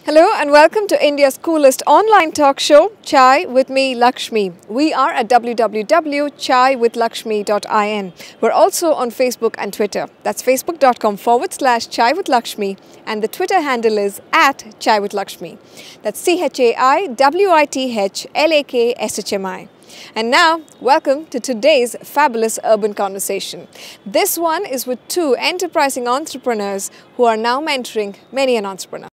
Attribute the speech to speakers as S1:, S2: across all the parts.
S1: Hello and welcome to India's coolest online talk show, Chai with me, Lakshmi. We are at www.chaiwithlakshmi.in. We're also on Facebook and Twitter. That's facebook.com/Chai with Lakshmi, and the Twitter handle is @ChaiWithLakshmi. That's ChaiWithlakshmi. And now, welcome to today's fabulous urban conversation. This one is with two enterprising entrepreneurs who are now mentoring many an entrepreneur.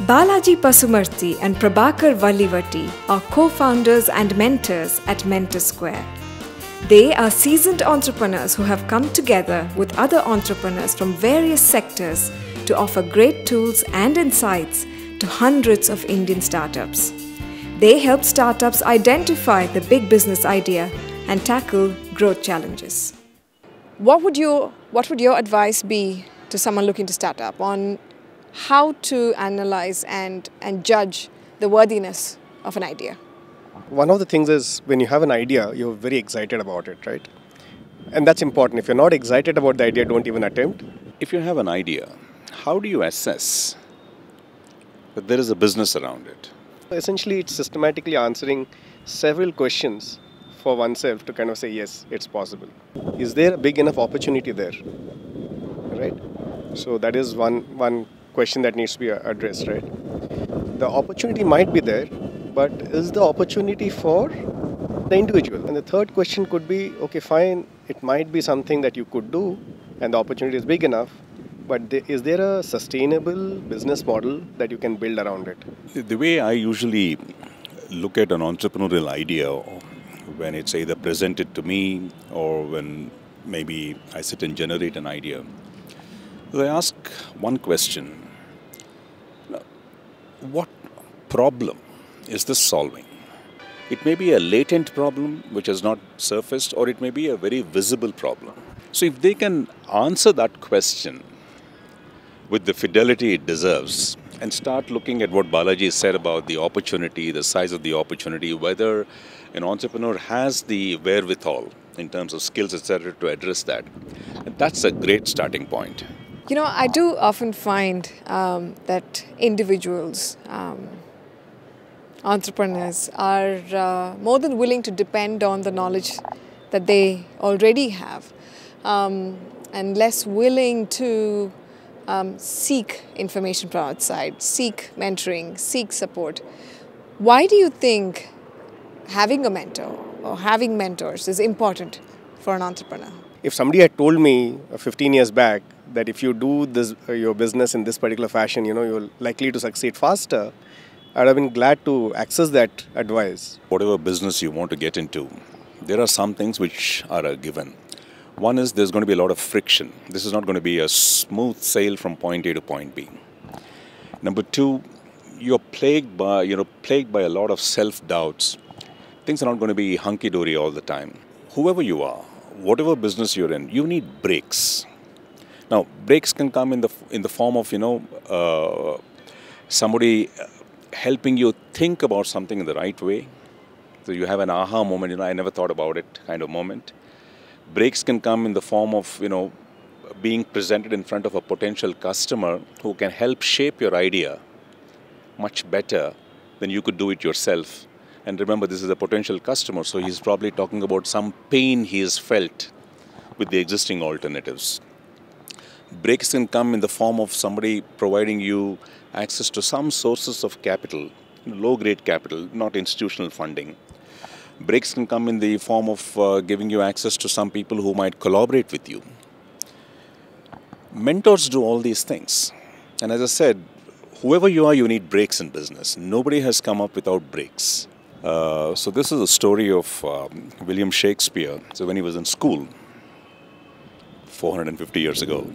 S1: Balaji Pasumarthy and Prabhakar Vallivatti are co-founders and mentors at Mentor Square. They are seasoned entrepreneurs who have come together with other entrepreneurs from various sectors to offer great tools and insights to hundreds of Indian startups. They help startups identify the big business idea and tackle growth challenges. What would your advice be to someone looking to start up on how to analyze and judge the worthiness of an idea?
S2: One of the things is when you have an idea, you're very excited about it, right? And that's important. If you're not excited about the idea, don't even attempt.
S3: If you have an idea, how do you assess that there is a business around it?
S2: Essentially, it's systematically answering several questions for oneself to kind of say, yes, it's possible. Is there a big enough opportunity there? Right? So that is one question that needs to be addressed, right? The opportunity might be there, but is the opportunity for the individual? And the third question could be, okay, fine, it might be something that you could do and the opportunity is big enough, but is there a sustainable business model that you can build around it?
S3: The way I usually look at an entrepreneurial idea when it's either presented to me or when maybe I sit and generate an idea, I ask one question. What problem is this solving? It may be a latent problem which has not surfaced, or it may be a very visible problem. So if they can answer that question with the fidelity it deserves and start looking at what Balaji said about the opportunity, the size of the opportunity, whether an entrepreneur has the wherewithal in terms of skills, etc., to address that, that's a great starting point.
S1: You know, I do often find that individuals, entrepreneurs, are more than willing to depend on the knowledge that they already have and less willing to seek information from outside, seek mentoring, seek support. Why do you think having a mentor or having mentors is important for an entrepreneur?
S2: If somebody had told me 15 years back that if you do this, your business in this particular fashion, you're likely to succeed faster, I'd have been glad to access that advice.
S3: Whatever business you want to get into, there are some things which are a given. One is there's going to be a lot of friction. This is not going to be a smooth sail from point A to point B. Number two, you're plagued by a lot of self-doubts. Things are not going to be hunky-dory all the time. Whoever you are, whatever business you're in, you need breaks. Now, breaks can come in the form of somebody helping you think about something in the right way. So you have an aha moment, I never thought about it kind of moment. Breaks can come in the form of being presented in front of a potential customer who can help shape your idea much better than you could do it yourself. And remember, this is a potential customer, so he's probably talking about some pain he has felt with the existing alternatives. Breaks can come in the form of somebody providing you access to some sources of capital, low-grade capital, not institutional funding. Breaks can come in the form of giving you access to some people who might collaborate with you. Mentors do all these things. And as I said, whoever you are, you need breaks in business. Nobody has come up without breaks. So this is a story of William Shakespeare. So when he was in school, 450 years ago,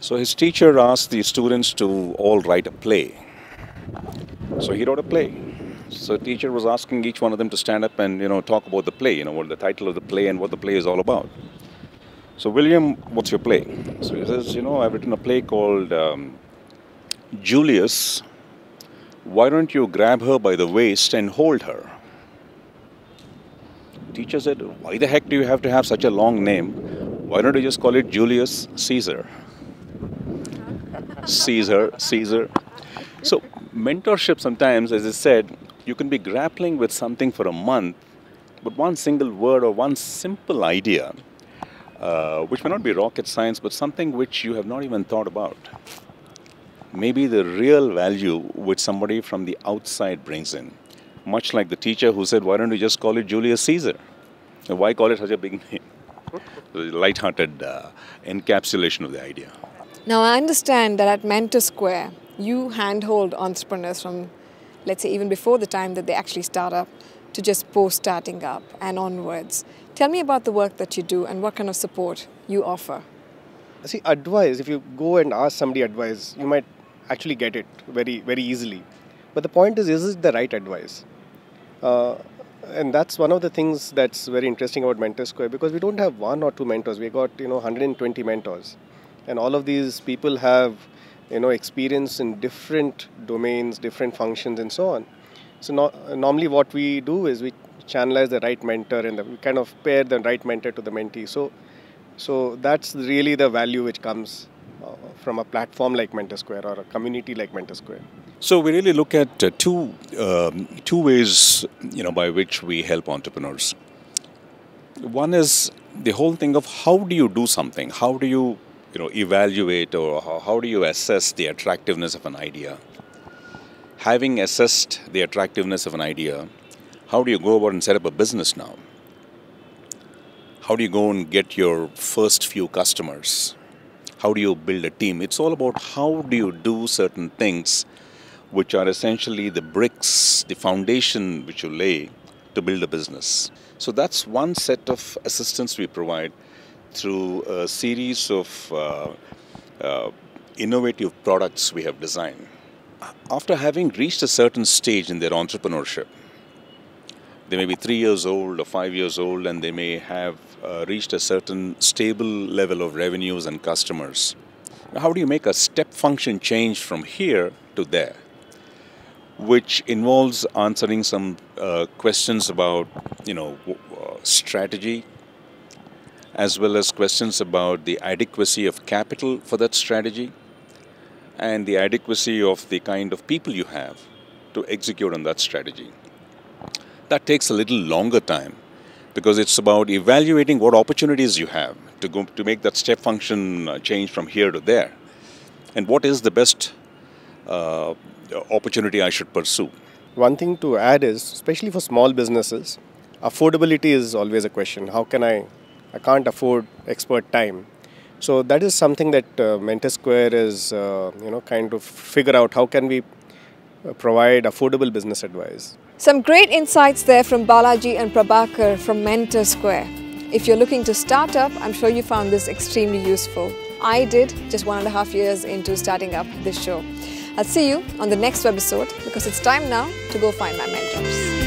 S3: so his teacher asked the students to all write a play. So he wrote a play. So the teacher was asking each one of them to stand up and talk about the play, what the title of the play and what the play is all about. So William, what's your play? So he says, I've written a play called Julius, why don't you grab her by the waist and hold her? Teacher said, why the heck do you have to have such a long name? Why don't you just call it Julius Caesar? Caesar. So mentorship sometimes, as I said, you can be grappling with something for a month, but one single word or one simple idea, which may not be rocket science, but something which you have not even thought about, maybe the real value which somebody from the outside brings in. Much like the teacher who said, why don't you just call it Julius Caesar? And why call it such a big name? Light-hearted encapsulation of the idea.
S1: Now, I understand that at Mentor Square, you handhold entrepreneurs from, let's say, even before the time that they actually start up to just post-starting up and onwards. Tell me about the work that you do and what kind of support you offer.
S2: See, advice, if you go and ask somebody advice, you might actually get it very, very easily. But the point is it the right advice? And that's one of the things that's very interesting about Mentor Square, because we don't have one or two mentors. We got 120 mentors, and all of these people have experience in different domains, different functions, and so on. So normally what we do is we channelize the right mentor and we kind of pair the right mentor to the mentee. So that's really the value which comes from a platform like Mentor Square or a community like Mentor Square.
S3: So we really look at two ways, by which we help entrepreneurs. One is the whole thing of how do you do something? How do you, evaluate, or how do you assess the attractiveness of an idea? Having assessed the attractiveness of an idea, how do you go about and set up a business now? How do you go and get your first few customers? How do you build a team? It's all about how do you do certain things which are essentially the bricks, the foundation which you lay to build a business. So that's one set of assistance we provide through a series of innovative products we have designed. After having reached a certain stage in their entrepreneurship, they may be 3 years old or 5 years old, and they may have reached a certain stable level of revenues and customers. Now, how do you make a step function change from here to there, which involves answering some questions about, strategy, as well as questions about the adequacy of capital for that strategy and the adequacy of the kind of people you have to execute on that strategy. That takes a little longer time because it's about evaluating what opportunities you have to make that step function change from here to there, and what is the best opportunity I should pursue.
S2: One thing to add is, especially for small businesses, affordability is always a question. How can I can't afford expert time. So that is something that Mentor Square is, kind of figure out how can we provide affordable business advice.
S1: Some great insights there from Balaji and Prabhakar from Mentor Square. If you're looking to start up, I'm sure you found this extremely useful. I did, just 1.5 years into starting up this show. I'll see you on the next episode because it's time now to go find my mentors.